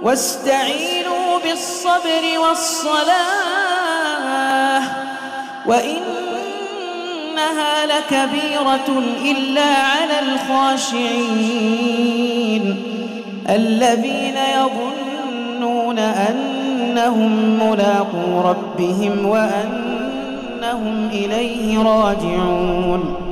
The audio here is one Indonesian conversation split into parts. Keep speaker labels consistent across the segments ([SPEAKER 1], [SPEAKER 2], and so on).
[SPEAKER 1] واستعينوا بالصبر والصلاة وإنها لكبيرة إلا على الخاشعين الذين يظنون أنهم ملاقو ربهم وأنهم إليه راجعون.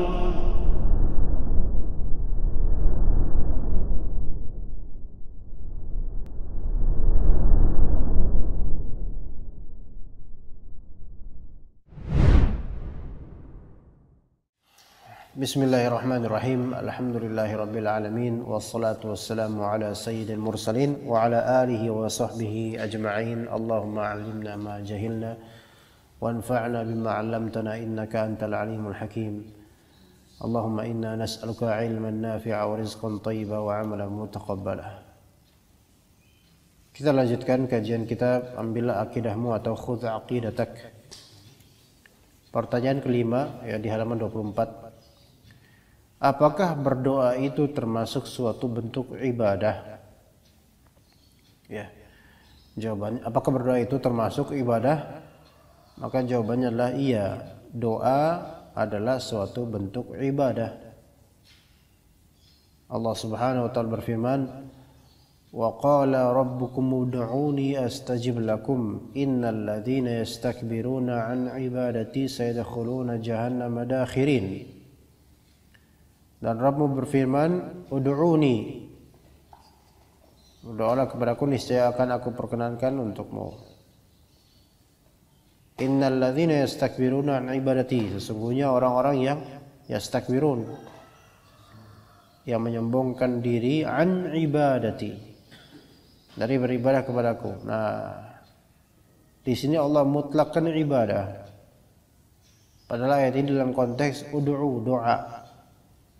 [SPEAKER 2] Bismillahirrahmanirrahim. Alhamdulillahirabbil alamin wassalatu wassalamu ala sayyidil mursalin wa ala alihi wa sahbihi ajma'in. Allahumma 'allimna ma jahilna wanfa'na bima 'allamtana innaka antal alimul hakim. Allahumma inna nas'aluka 'ilman nafi'a wa rizqan thayyiban wa 'amalan mutaqabbala. Kita lanjutkan kajian kitab Ambillah Aqidahmu atau Khudh Aqidatak. Pertanyaan kelima ya di halaman 24. Apakah berdoa itu termasuk suatu bentuk ibadah? Ya. Jawabannya, apakah berdoa itu termasuk ibadah? Maka jawabannya adalah iya. Doa adalah suatu bentuk ibadah. Allah Subhanahu wa taala berfirman, "Wa qala rabbukum ud'uni astajib lakum innal ladzina yastakbiruna 'an ibadati sayadkhuluna jahannama dakhirin." Dan Rabbmu berfirman, "Ud'uni." Berdoalah kepadaku, niscaya akan aku perkenankan untukmu. Innal ladzina yastakbiruna an ibadati, sesungguhnya orang-orang yang yastakbirun, yang menyombongkan diri an ibadati, dari beribadah kepadaku. Nah, di sini Allah mutlakkan ibadah. Padahal ayat ini dalam konteks ud'u, doa.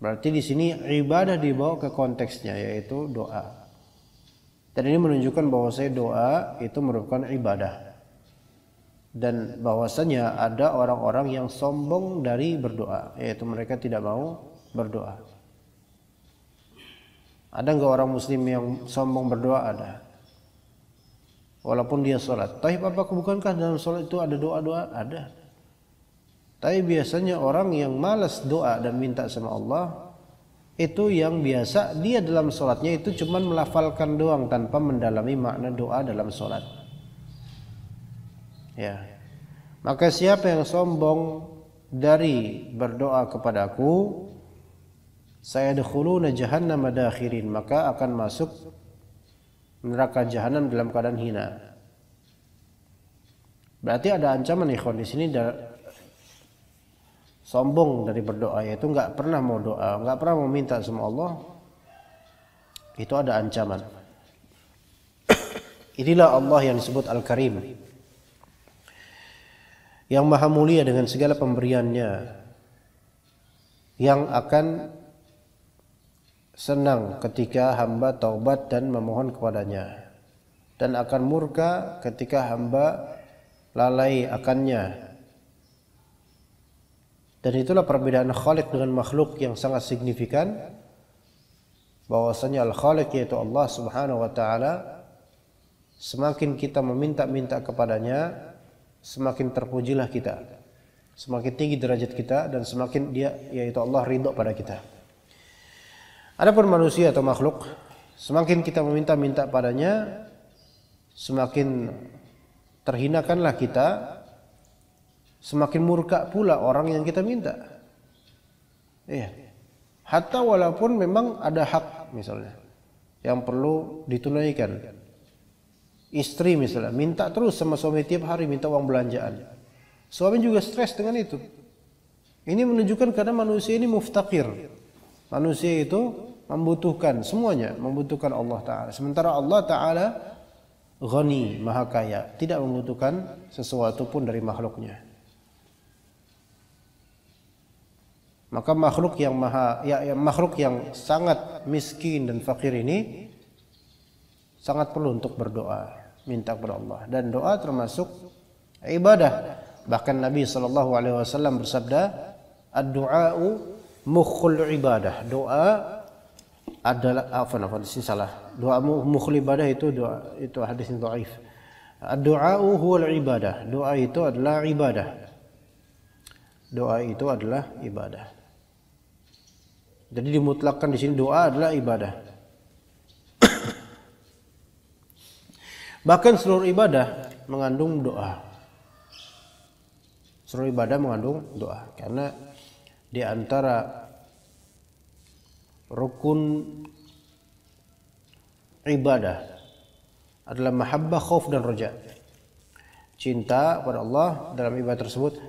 [SPEAKER 2] Berarti di sini ibadah dibawa ke konteksnya, yaitu doa. Dan ini menunjukkan bahwasanya doa itu merupakan ibadah. Dan bahwasanya ada orang-orang yang sombong dari berdoa, yaitu mereka tidak mau berdoa. Ada enggak orang muslim yang sombong berdoa? Ada. Walaupun dia sholat. Tapi bukankah dalam sholat itu ada doa-doa? Ada. Tapi biasanya orang yang malas doa dan minta sama Allah, itu yang biasa dia dalam sholatnya itu cuma melafalkan doang tanpa mendalami makna doa dalam sholat. Ya. Maka siapa yang sombong dari berdoa kepadaku, sayadkhuluna jahannama dakhirin, maka akan masuk neraka jahanam dalam keadaan hina. Berarti ada ancaman ikhwan di sini. Sombong dari berdoa, yaitu nggak pernah mau doa, nggak pernah mau minta sama Allah, itu ada ancaman. Inilah Allah yang disebut Al-Karim, yang maha mulia dengan segala pemberiannya, yang akan senang ketika hamba taubat dan memohon kepadanya, dan akan murka ketika hamba lalai akannya. Dan itulah perbedaan Khaliq dengan makhluk yang sangat signifikan, bahwasanya Al-Khaliq yaitu Allah Subhanahu wa taala, semakin kita meminta-minta kepadanya, semakin terpujilah kita, semakin tinggi derajat kita, dan semakin dia yaitu Allah ridho pada kita. Adapun manusia atau makhluk, semakin kita meminta-minta padanya, semakin terhinakanlah kita, semakin murka pula orang yang kita minta. Iya. Hatta walaupun memang ada hak misalnya yang perlu ditunaikan. Istri misalnya minta terus sama suami, tiap hari minta uang belanjaan. Suami juga stres dengan itu. Ini menunjukkan karena manusia ini muftakir. Manusia itu membutuhkan semuanya, membutuhkan Allah Ta'ala. Sementara Allah Ta'ala ghani, maha kaya, tidak membutuhkan sesuatu pun dari makhluknya. Maka makhluk yang sangat miskin dan fakir ini sangat perlu untuk berdoa, minta kepada Allah. Dan doa termasuk ibadah. Bahkan Nabi SAW bersabda, ad-du'a'u mukhul ibadah. Doa adalah, di sini salah. Doa mukhul ibadah itu hadis yang dhaif. Ad-du'a'u huwal ibadah. Doa itu adalah ibadah. Doa itu adalah ibadah. Jadi dimutlakkan di sini doa adalah ibadah. Bahkan seluruh ibadah mengandung doa. Seluruh ibadah mengandung doa karena di antara rukun ibadah adalah mahabbah, khauf dan raja. Cinta pada Allah dalam ibadah tersebut,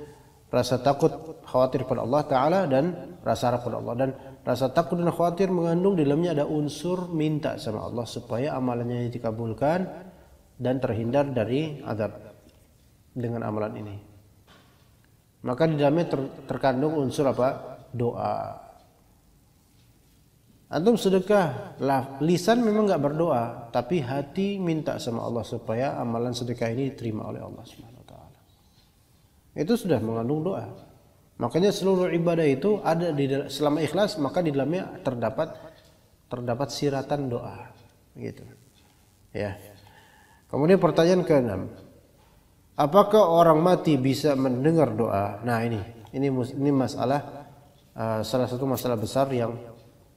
[SPEAKER 2] rasa takut, khawatir pada Allah Ta'ala dan rasa harap pada Allah. Dan rasa takut dan khawatir mengandung di dalamnya ada unsur minta sama Allah supaya amalannya dikabulkan dan terhindar dari azab dengan amalan ini. Maka di dalamnya terkandung unsur apa? Doa. Antum sedekah, lisan memang enggak berdoa, tapi hati minta sama Allah supaya amalan sedekah ini diterima oleh Allah Subhanahu wa taala. Itu sudah mengandung doa. Makanya seluruh ibadah itu ada selama ikhlas, maka di dalamnya terdapat siratan doa, gitu. Ya. Kemudian pertanyaan ke-6. Apakah orang mati bisa mendengar doa? Nah, ini masalah salah satu masalah besar yang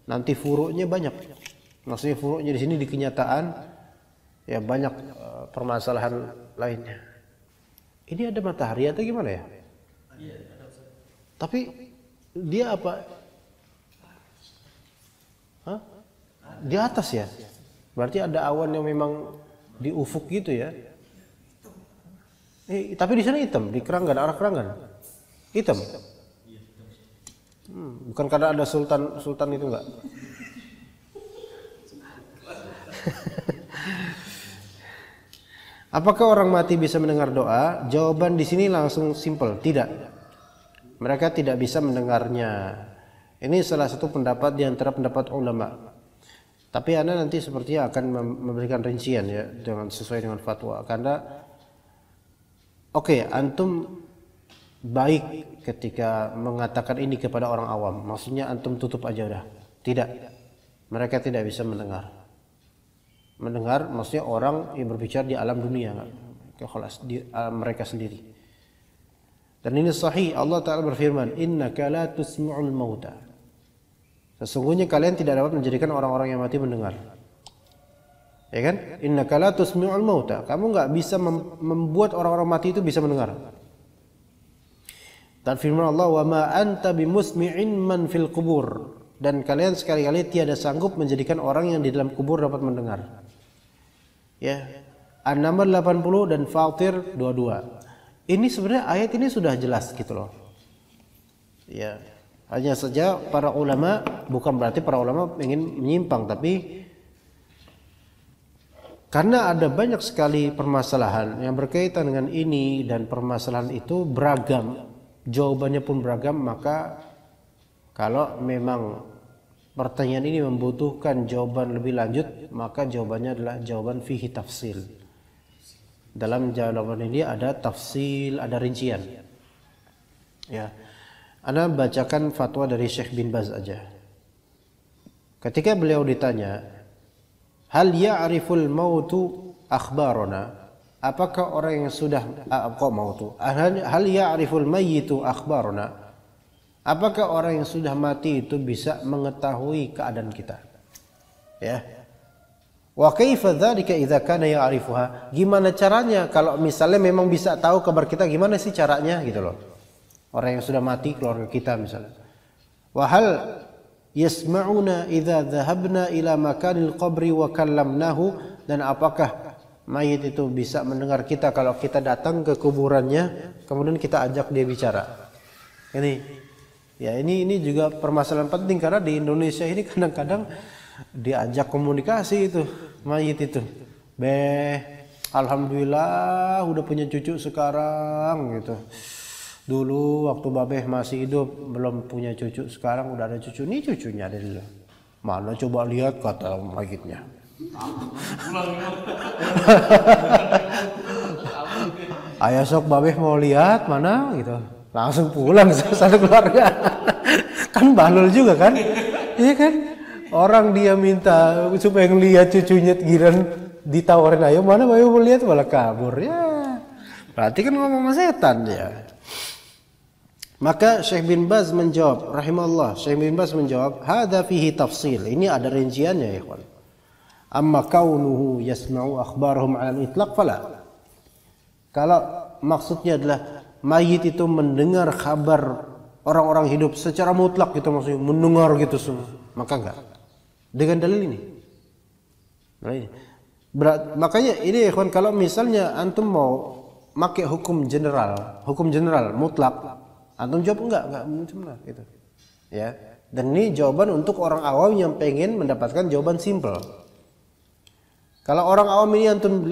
[SPEAKER 2] nanti furuknya banyak. Maksudnya furuknya di sini di kenyataan ya banyak permasalahan lainnya. Ini ada matahari atau gimana ya? Tapi dia apa? Hah? Di atas ya? Berarti ada awan yang memang di ufuk gitu ya? Tapi di sana hitam, di Keranggan, arah Keranggan. Hitam. Bukan karena ada sultan itu enggak? Apakah orang mati bisa mendengar doa? Jawaban di sini langsung simpel, tidak. Mereka tidak bisa mendengarnya. Ini salah satu pendapat di antara pendapat ulama. Tapi Anda nanti sepertinya akan memberikan rincian ya, sesuai dengan fatwa. Karena antum baik ketika mengatakan ini kepada orang awam. Maksudnya antum tutup aja udah. Tidak. Mereka tidak bisa mendengar. Mendengar maksudnya orang yang berbicara di alam dunia, kelas di alam mereka sendiri. Dan ini sahih, Allah Ta'ala berfirman, innaka la tusmi'ul mauta. Sesungguhnya kalian tidak dapat menjadikan orang-orang yang mati mendengar. Ya kan? Innaka la tusmi'ul mauta. Kamu enggak bisa membuat orang-orang mati itu bisa mendengar. Dan firman Allah, wa ma anta bimusmi'in man fil qubur. Dan kalian sekali-kali tiada sanggup menjadikan orang yang di dalam kubur dapat mendengar. Ya. An-Naml 80 dan Fatir 22. Ini sebenarnya ayat ini sudah jelas gitu loh. Ya. Hanya saja para ulama, bukan berarti para ulama ingin menyimpang, tapi karena ada banyak sekali permasalahan yang berkaitan dengan ini dan permasalahan itu beragam, jawabannya pun beragam, maka kalau memang pertanyaan ini membutuhkan jawaban lebih lanjut, maka jawabannya adalah jawaban fihi tafsil. Dalam jawaban ini ada tafsil, ada rincian. Ya. Ana bacakan fatwa dari Syekh bin Baz aja. Ketika beliau ditanya, hal ya'riful mautu akhbarana? Apakah orang yang sudah hal ya'riful mayyitu akhbarana? Apakah orang yang sudah mati itu bisa mengetahui keadaan kita? Ya. Wa kaifa dzalika idza kana ya'rifuha? Gimana caranya kalau misalnya memang bisa tahu kabar kita, gimana sih caranya gitu loh. Orang yang sudah mati, keluarga kita misalnya. Wa hal yasma'una idza dhahabna ila makanil qabri wa kallamnahu? Dan apakah mayit itu bisa mendengar kita kalau kita datang ke kuburannya kemudian kita ajak dia bicara? Ini juga permasalahan penting karena di Indonesia ini kadang-kadang diajak komunikasi itu mayit itu. Alhamdulillah udah punya cucu sekarang gitu. Dulu waktu babeh masih hidup belum punya cucu, sekarang udah ada cucu. Ini cucunya ada dulu. Mana coba lihat kata mayitnya. Ayah sok babeh mau lihat mana gitu. Langsung pulang satu keluarga. Kan bahlul juga kan? Iya kan? Orang dia minta supaya ngelihat cucunya giran ditawarin ayo mana ayo mau lihat malah kabur ya. Berarti kan ngomong sama setan ya. Maka Syekh bin Baz menjawab rahimahullah, Syekh bin Baz menjawab, "Hadza fihi tafsil." Ini ada rinciannya ya, ikhwan. Amma kaunuhu yasma'u akhbarahum 'ala al-itlaq fala. Kalau maksudnya adalah mayit itu mendengar kabar orang-orang hidup secara mutlak gitu, maksudnya mendengar gitu semua, maka enggak. Dengan dalil ini. Nah, ini. Makanya ini ya ikhwan, kalau misalnya antum mau pakai hukum general mutlak, antum jawab enggak general gitu. Ya. Dan ini jawaban untuk orang awam yang pengen mendapatkan jawaban simple. Kalau orang awam ini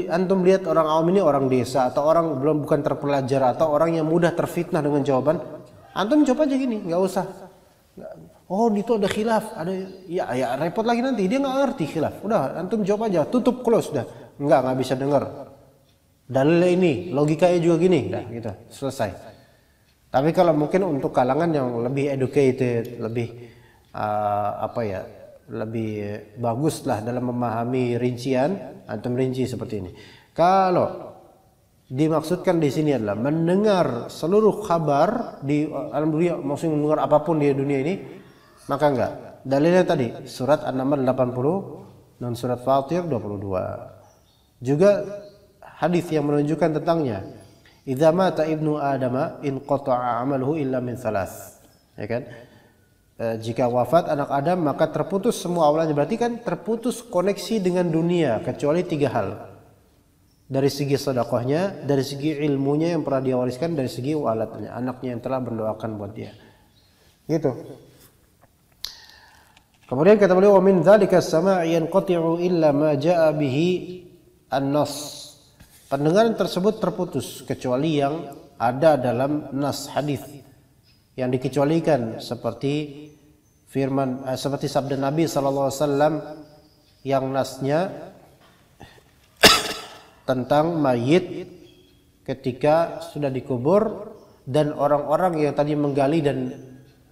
[SPEAKER 2] antum lihat orang awam ini orang desa atau orang bukan terpelajar atau orang yang mudah terfitnah dengan jawaban, antum jawab aja gini, nggak usah. Oh itu ada khilaf, ada ya repot lagi nanti dia nggak ngerti khilaf. Udah antum jawab aja, tutup close dah. Nggak bisa dengar. Dalilnya ini, logikanya juga gini, dah gitu selesai. Tapi kalau mungkin untuk kalangan yang lebih educated, lebih lebih bagus lah dalam memahami rincian, antum rinci seperti ini. Kalau dimaksudkan di sini adalah mendengar seluruh kabar di alam dunia, maksudnya mendengar apapun di dunia ini, maka enggak. Dalilnya tadi surat An-Naml 80 dan surat Fatir 22. Juga hadis yang menunjukkan tentangnya. Idza mata ibnu adama in qata'a 'amaluhu illa min thalath. Ya kan? Jika wafat anak Adam maka terputus semua amalannya, berarti kan terputus koneksi dengan dunia kecuali 3 hal. Dari segi sedekahnya, dari segi ilmunya yang pernah dia wariskan, dari segi waladnya, anaknya yang telah mendoakan buat dia. Gitu. Kemudian kata beliau, wa min dzalika as-sama' yanqati'u illa ma jaa'a bihi an-nas. Pendengaran tersebut terputus kecuali yang ada dalam nas hadis yang dikecualikan, seperti firman seperti sabda Nabi sallallahu alaihi wasallam yang nasnya tentang mayit ketika sudah dikubur dan orang-orang yang tadi menggali dan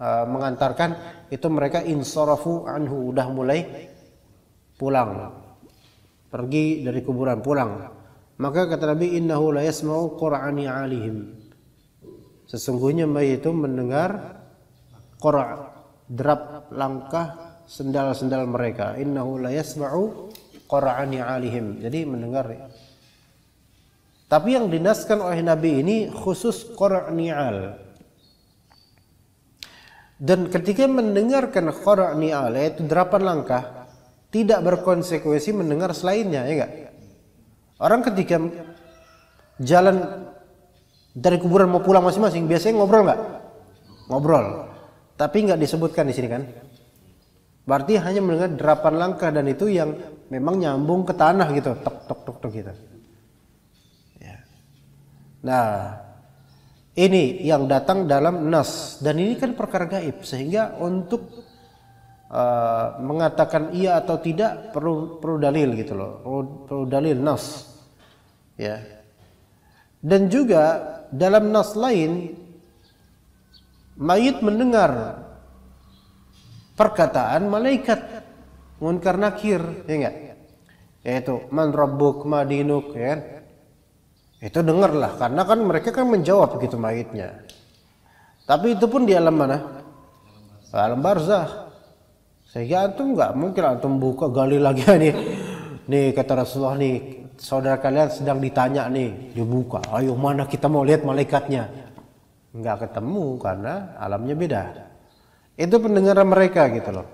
[SPEAKER 2] mengantarkan itu mereka insarafu anhu, udah mulai pulang, pergi dari kuburan pulang. Maka kata Nabi, innahu la yasma'u qur'ani 'alihim, sesungguhnya mayit itu mendengar qura', derap langkah sendal-sendal mereka. Innahu la yasma'u qur'ani 'alihim, jadi mendengar. Tapi yang dinaskan oleh Nabi ini khusus qur'ani 'al. Dan ketika mendengarkan qur'ani 'al, yaitu derapan langkah, tidak berkonsekuensi mendengar selainnya, ya enggak? Orang ketika jalan dari kuburan mau pulang masing-masing, biasanya ngobrol nggak? Ngobrol. Tapi nggak disebutkan di sini kan? Berarti hanya mendengar derapan langkah dan itu yang memang nyambung ke tanah gitu, tok tok tok tok gitu. Ya. Nah, ini yang datang dalam nas dan ini kan perkara gaib, sehingga untuk mengatakan iya atau tidak perlu dalil gitu loh, perlu dalil nas. Ya. Dan juga dalam nas lain mayit mendengar perkataan malaikat munkar nakir, ya enggak? Yaitu man rabbuk ma dinuk, ya kan? Itu dengarlah, karena kan mereka kan menjawab begitu mayitnya. Tapi itu pun di alam mana? Alam barzakh. Sehingga antum enggak mungkin antum buka gali lagi nih. Nih kata Rasulullah nih, saudara kalian sedang ditanya nih, dibuka, ayo mana kita mau lihat malaikatnya. Enggak ketemu karena alamnya beda. Itu pendengaran mereka gitu loh.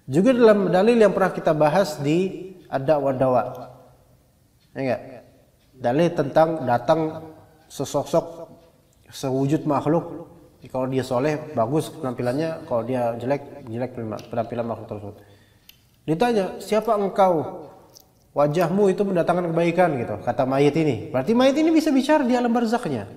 [SPEAKER 2] Juga dalam dalil yang pernah kita bahas di ad-da'wa dawa. Ya enggak? Dalil tentang datang sesosok sewujud makhluk. Kalau dia soleh bagus penampilannya, kalau dia jelek penampilan makhluk tersebut. Ditanya, siapa engkau? Wajahmu itu mendatangkan kebaikan gitu, kata mayit ini. Berarti mayit ini bisa bicara di alam barzakhnya.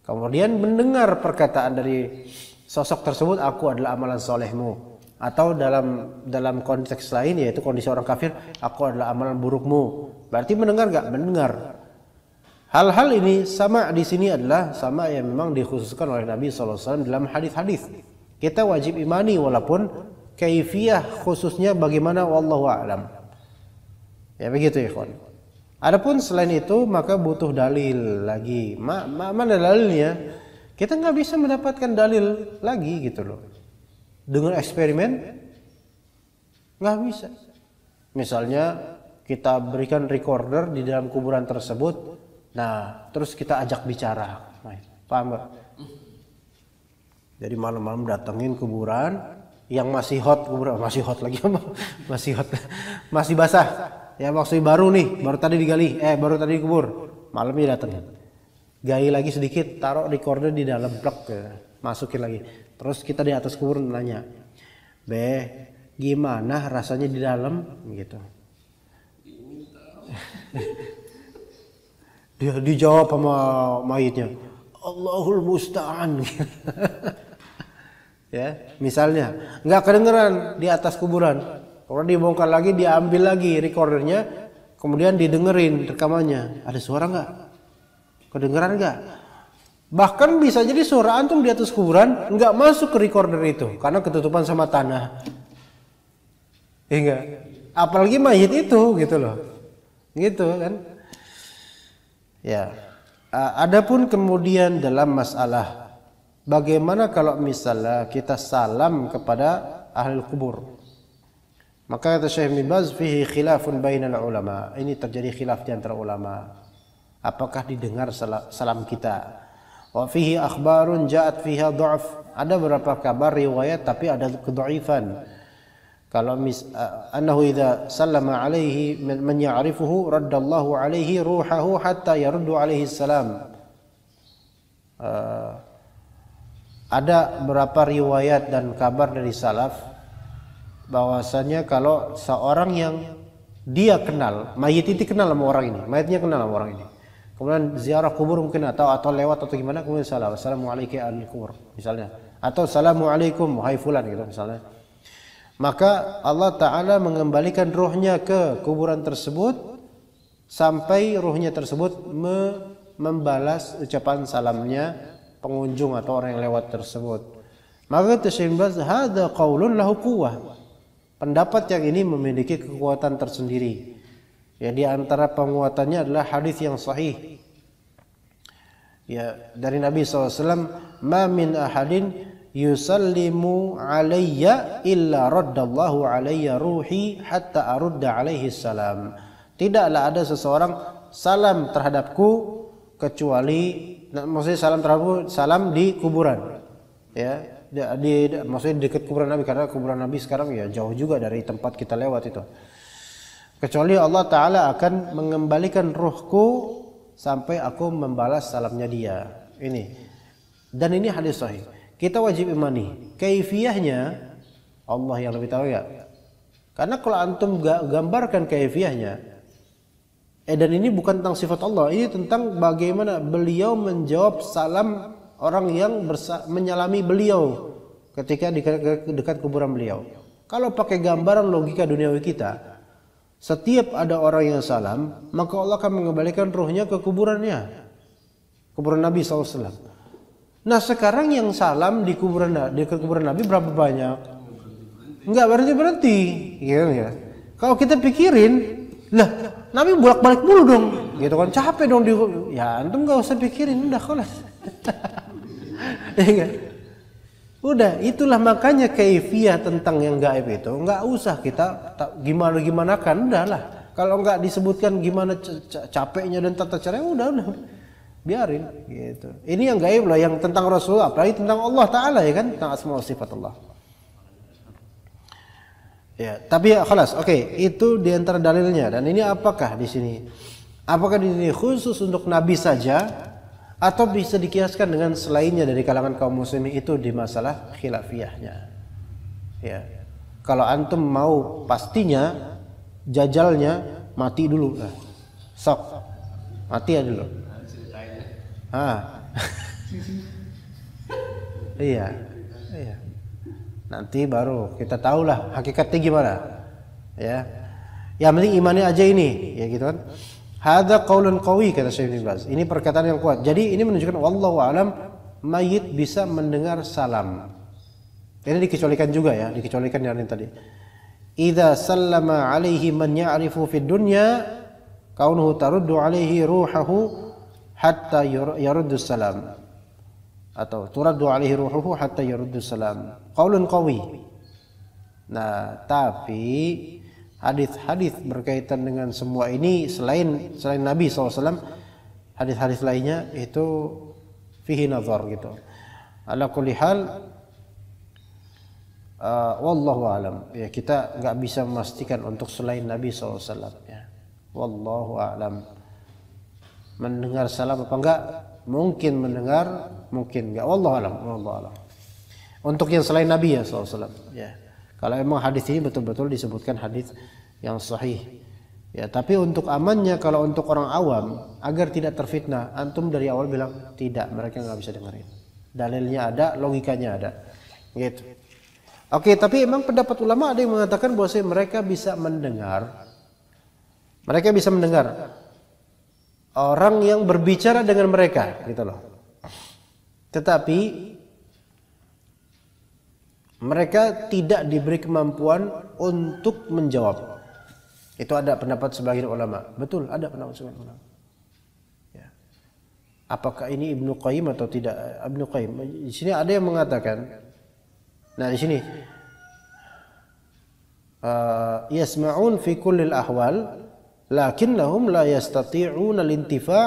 [SPEAKER 2] Kemudian mendengar perkataan dari sosok tersebut, aku adalah amalan solehmu. Atau dalam konteks lain, yaitu kondisi orang kafir, aku adalah amalan burukmu. Berarti mendengar enggak? Mendengar. Hal-hal ini sama di sini adalah sama yang memang dikhususkan oleh Nabi SAW dalam hadis-hadis. Kita wajib imani walaupun kaifiyah khususnya bagaimana wallahu a'lam. Ya begitu ya ikhwan. Adapun selain itu maka butuh dalil lagi. Mana dalilnya? Kita nggak bisa mendapatkan dalil lagi gitu loh. Dengan eksperimen nggak bisa. Misalnya kita berikan recorder di dalam kuburan tersebut, nah terus kita ajak bicara, paham nggak? Jadi malam-malam datengin kuburan yang masih hot, kuburan masih hot lagi, masih hot, masih basah, ya maksudnya baru nih, baru tadi digali, baru tadi dikubur, malamnya datengin, gali lagi sedikit, taruh recorder di dalam blok, masukin lagi, terus kita di atas kuburan nanya, gimana rasanya di dalam, gitu. Dia dijawab sama mayitnya, Allahul Musta'an. Ya, misalnya nggak kedengeran di atas kuburan, kalau dibongkar lagi, diambil lagi recordernya, kemudian didengerin rekamannya, ada suara nggak, kedengeran nggak? Bahkan bisa jadi suara antum di atas kuburan nggak masuk ke recorder itu karena ketutupan sama tanah, enggak, apalagi mayit itu gitu loh, gitu kan? Ya, adapun kemudian dalam masalah bagaimana kalau misalnya kita salam kepada ahli kubur, maka kata Syekh Ibn Baz fihi khilafun bainal ulama. Ini terjadi khilaf di antara ulama. Apakah didengar salam kita? Wa fihi akhbarun ja'at fiha dha'f. Ada beberapa kabar riwayat tapi ada kedhaifan. Kalau annahu idza sallama alaihi man ya'rifuhu raddallahu alaihi ruhahu hatta yaruddu alaihi salam. Ada beberapa riwayat dan kabar dari salaf bahwasanya kalau seorang yang dia kenal, mayit itu kenal sama orang ini, mayitnya kenal sama orang ini, kemudian ziarah kubur mungkin atau lewat atau gimana, kemudian salam, assalamualaikum ahli kubur misalnya, atau assalamualaikum wahai fulan gitu misalnya, maka Allah Ta'ala mengembalikan ruhnya ke kuburan tersebut sampai ruhnya tersebut membalas ucapan salamnya pengunjung atau orang yang lewat tersebut. Maka Syekh hadza qaulun lahu quwwah. Pendapat yang ini memiliki kekuatan tersendiri. Ya, di antara penguatannya adalah hadis yang sahih. Ya, dari Nabi SAW, "Ma min ahadin yusallimu alayya illa raddallahu alayya ruhi hatta arudda alaihi salam." Tidaklah ada seseorang salam terhadapku kecuali, maksudnya salam di kuburan, ya, maksudnya dekat kuburan Nabi, karena kuburan Nabi sekarang ya jauh juga dari tempat kita lewat itu, kecuali Allah Ta'ala akan mengembalikan ruhku sampai aku membalas salamnya dia. Ini, dan ini hadis sahih, kita wajib imani. Kaifiyahnya Allah yang lebih tahu ya, karena kalau antum gambarkan kaifiyahnya, dan ini bukan tentang sifat Allah, ini tentang bagaimana beliau menjawab salam orang yang menyalami beliau ketika di dekat kuburan beliau. Kalau pakai gambaran logika duniawi kita, setiap ada orang yang salam, maka Allah akan mengembalikan ruhnya ke kuburannya, kuburan Nabi SAW. Nah sekarang yang salam di kuburan Nabi berapa banyak? Enggak berhenti, gitu ya. Kalau kita pikirin, lah Nabi bolak-balik mulu dong, gitu kan, capek dong ya antum nggak usah pikirin, udah kelas. Udah, itulah makanya kaifiyah tentang yang gaib itu nggak usah kita gimana kan, udahlah. Kalau nggak disebutkan gimana capeknya dan tata caranya, udah biarin gitu. Ini yang gaib lah, yang tentang Rasulullah, apalagi tentang Allah Ta'ala ya kan, tentang asma wa sifat Allah. Ya, tapi ya khalas, oke, itu diantara dalilnya. Dan ini apakah di sini? Apakah ini khusus untuk Nabi saja atau bisa dikiaskan dengan selainnya dari kalangan kaum muslimin? Itu di masalah khilafiyahnya. Ya. Kalau antum mau pastinya, jajalnya mati dulu. Sok. Mati ya dulu. Iya. Iya. Nanti baru kita tahulah hakikatnya gimana. Ya. Yang penting imani aja ini, ya gitu kan. Hadza qaulun qawi kata Syekh Ibn Baz. Ini perkataan yang kuat. Jadi ini menunjukkan wallahu alam mayit bisa mendengar salam. Ini dikecualikan juga ya, dikecualikan yang tadi. Idza sallama alaihi man ya'rifu fid dunya kaunuhu taruddu alaihi ruhahu hatta yaruddu salam. Atau turaddu alaihi ruhuhu hatta yaruddu salam. Qaulun qawi. Nah, tapi hadis-hadis berkaitan dengan semua ini selain Nabi SAW, hadis-hadis lainnya itu fihi nazar gitu. Ala kulli hal, wallahu alam. Ya, kita nggak bisa memastikan untuk selain Nabi SAW. Ya. Wallahu alam. Mendengar salam apa enggak? Mungkin mendengar, mungkin enggak. Wallahu alam. Wallahu alam. Untuk yang selain Nabi ya SAW. Ya. Kalau emang hadis ini betul-betul disebutkan hadis yang sahih. Ya, tapi untuk amannya kalau untuk orang awam agar tidak terfitnah, antum dari awal bilang tidak, mereka nggak bisa dengerin. Dalilnya ada, logikanya ada. Gitu. Oke, tapi emang pendapat ulama ada yang mengatakan bahwa mereka bisa mendengar. Mereka bisa mendengar orang yang berbicara dengan mereka, gitu loh. Tetapi mereka tidak diberi kemampuan untuk menjawab. Itu ada pendapat sebagian ulama. Betul, ada pendapat sebagian ulama. Ya. Apakah ini Ibnu Qayyim atau tidak? Ibnu Qayyim. Di sini ada yang mengatakan. Nah, di sini yasma'un fi kullil ahwal lakinnahum la yastati'una al-intifa'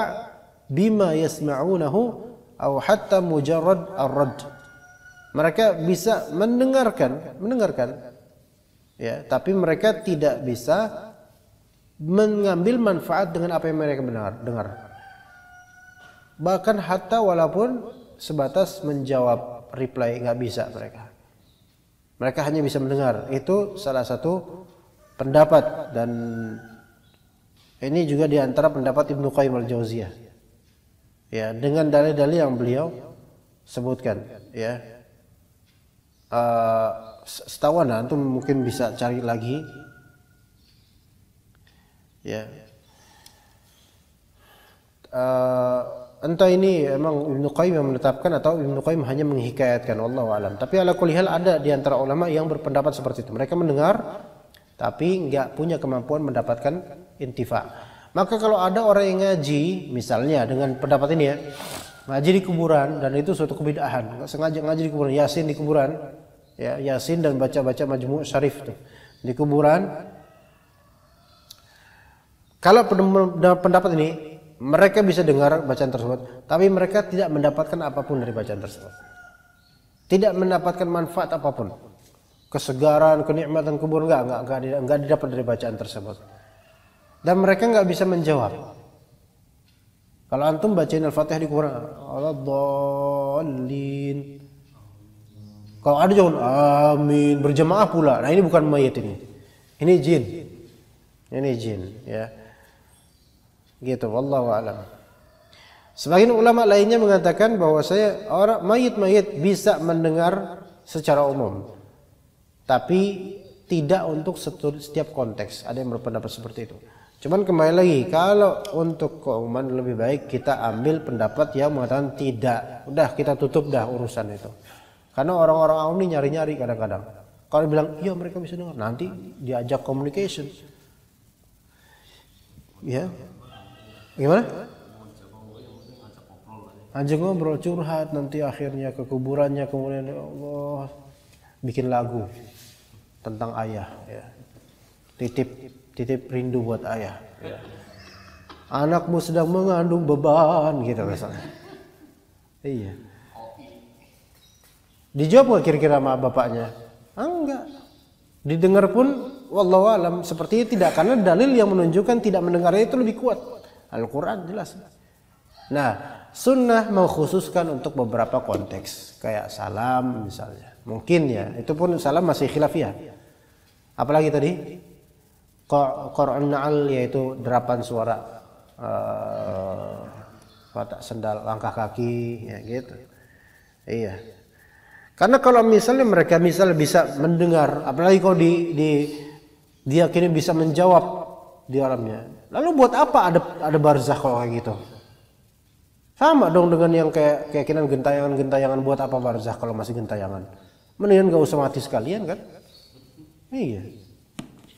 [SPEAKER 2] bima yasma'unahu aw hatta mujarrad ar-radd. Mereka bisa mendengarkan, ya, tapi mereka tidak bisa mengambil manfaat dengan apa yang mereka dengar. Bahkan hatta walaupun sebatas menjawab, reply, nggak bisa mereka. Mereka hanya bisa mendengar. Itu salah satu pendapat, dan ini juga diantara pendapat Ibnu Qayyim al-Jauziyah. Ya, dengan dalil-dalil yang beliau sebutkan, ya. Setahu Anda, antum mungkin bisa cari lagi, ya. Entah ini emang Ibnu Qayyim yang menetapkan atau Ibnu Qayyim hanya menghikayatkan, wallahu alam. Tapi ala kulli hal ada di antara ulama yang berpendapat seperti itu. Mereka mendengar tapi nggak punya kemampuan mendapatkan intifa. Maka kalau ada orang yang ngaji, misalnya dengan pendapat ini ya, ngaji di kuburan, dan itu suatu kebid'ahan. Sengaja ngaji di kuburan, yasin di kuburan, ya, yasin dan baca-baca majmu' syarif tuh di kuburan. Kalau pendapat ini, mereka bisa dengar bacaan tersebut, tapi mereka tidak mendapatkan apapun dari bacaan tersebut. Tidak mendapatkan manfaat apapun. Kesegaran, kenikmatan kuburan enggak didapat dari bacaan tersebut. Dan mereka enggak bisa menjawab. Kalau antum bacain Al-Fatihah di kuburan, Waladdallin. Kalau ada jangan amin, berjamaah pula. Nah, ini bukan mayit ini. Ini jin. Ini jin, ya. Gitu, wallahu a'lam. Sebagian ulama lainnya mengatakan bahwa orang mayit-mayit bisa mendengar secara umum, tapi tidak untuk setiap konteks. Ada yang berpendapat seperti itu. Cuman kembali lagi, kalau untuk keumuman lebih baik kita ambil pendapat yang mengatakan tidak. Udah, kita tutup dah urusan itu. Karena orang-orang awam ini nyari-nyari kadang-kadang. Kalau bilang, iya mereka bisa dengar, nanti diajak communication. Ya. Gimana? Ajak ngobrol, curhat, nanti akhirnya ke kuburannya, kemudian ya Allah bikin lagu tentang ayah, ya. Titip rindu buat ayah, ya. Anakmu sedang mengandung beban, gitu misalnya. Iya. Dijawab gak kira-kira sama bapaknya? Enggak. Didengar pun wallahu alam sepertinya tidak, karena dalil yang menunjukkan tidak mendengarnya itu lebih kuat. Al-Quran jelas. Nah, sunnah mengkhususkan untuk beberapa konteks, kayak salam misalnya. Mungkin ya, itu pun salam masih khilafiyah. Apalagi tadi? Qur'an na'al, yaitu derapan suara, watak sendal, langkah kaki, ya gitu. Iya. Karena kalau misalnya mereka bisa mendengar, apalagi kalau diyakini bisa menjawab di alamnya, lalu buat apa ada barzakh kalau kayak gitu? Sama dong dengan yang kayak keyakinan gentayangan, buat apa barzakh kalau masih gentayangan? Mendingan gak usah mati sekalian kan? Iya.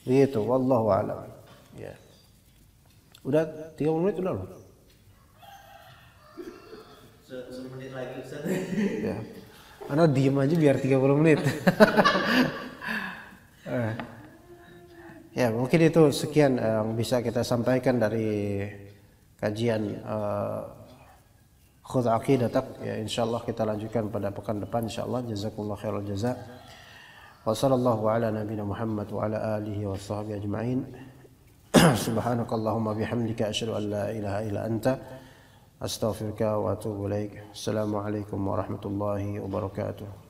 [SPEAKER 2] Begitu, wallahu a'lam. Ya. Udah 30 menit udah loh.
[SPEAKER 3] 1 menit lagi Ustaz.
[SPEAKER 2] Ya. Ana diem aja biar 30 menit. Ya, mungkin itu sekian yang bisa kita sampaikan dari kajian Khudh Aqidatak. Ya, insyaallah kita lanjutkan pada pekan depan insyaallah. Jazakumullah khairal jaza. Wa sallallahu ala nabiyyina Muhammad wa ala alihi wa sahbihi ajma'in. Subhanakallahumma bihamdika asyhadu an la ilaha illa anta astaghfiruka wa atubu ilaik. Assalamualaikum warahmatullahi wabarakatuh.